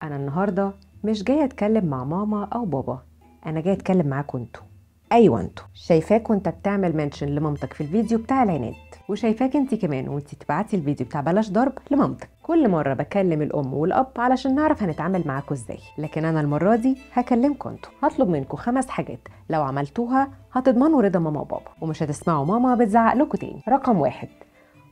انا النهارده مش جايه اتكلم مع ماما او بابا، انا جايه اتكلم معاكم انتوا. ايوه انتوا، شايفاك وانت بتعمل منشن لمامتك في الفيديو بتاع العناد، وشايفاك انت كمان وانت تبعتي الفيديو بتاع بلاش ضرب لمامتك. كل مره بكلم الام والاب علشان نعرف هنتعامل معاكم ازاي، لكن انا المره دي هكلمكم انتوا. هطلب منكم 5 حاجات لو عملتوها هتضمنوا رضا ماما وبابا ومش هتسمعوا ماما بتزعق لكم تاني. رقم 1،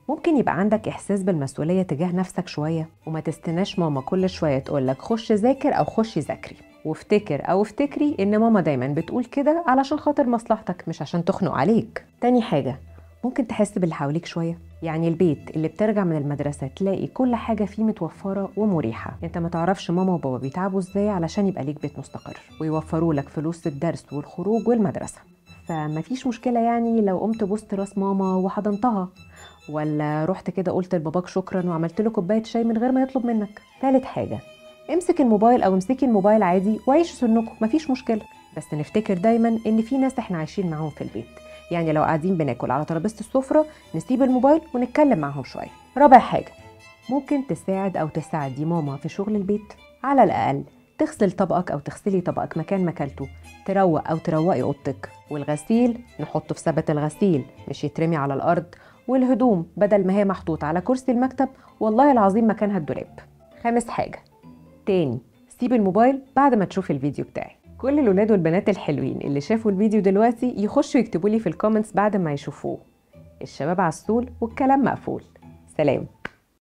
ممكن يبقى عندك إحساس بالمسؤولية تجاه نفسك شوية، وما تستناش ماما كل شوية تقولك خش ذاكر أو خشي ذاكري. وافتكر أو افتكري إن ماما دايما بتقول كده علشان خاطر مصلحتك مش عشان تخنق عليك. تاني حاجة، ممكن تحس باللي حواليك شوية، يعني البيت اللي بترجع من المدرسة تلاقي كل حاجة فيه متوفرة ومريحة. انت ما تعرفش ماما وبابا بيتعبوا ازاي علشان يبقى ليك بيت مستقر ويوفروا لك فلوس الدرس والخروج والمدرسة. فمفيش مشكلة يعني لو قمت بوست راس ماما وحضنتها، ولا رحت كده قلت لباباك شكرا وعملت له كوبايه شاي من غير ما يطلب منك. ثالث حاجه، امسك الموبايل او امسكي الموبايل عادي وعيشوا سنكم، مفيش مشكله، بس نفتكر دايما ان في ناس احنا عايشين معاهم في البيت. يعني لو قاعدين بناكل على ترابيزه السفره نسيب الموبايل ونتكلم معاهم شويه. رابع حاجه، ممكن تساعد او تساعدي ماما في شغل البيت، على الاقل تغسل طبقك او تغسلي طبقك مكان ما اكلته، تروق او تروقي اوضتك، والغسيل نحطه في سبت الغسيل مش يترمي على الارض، والهدوم بدل ما هي محطوطه على كرسي المكتب والله العظيم مكانها الدولاب. خامس حاجه، تاني سيب الموبايل بعد ما تشوف الفيديو بتاعي. كل الولاد والبنات الحلوين اللي شافوا الفيديو دلوقتي يخشوا يكتبوا لي في الكومنتس بعد ما يشوفوه: الشباب عسول والكلام مقفول. سلام.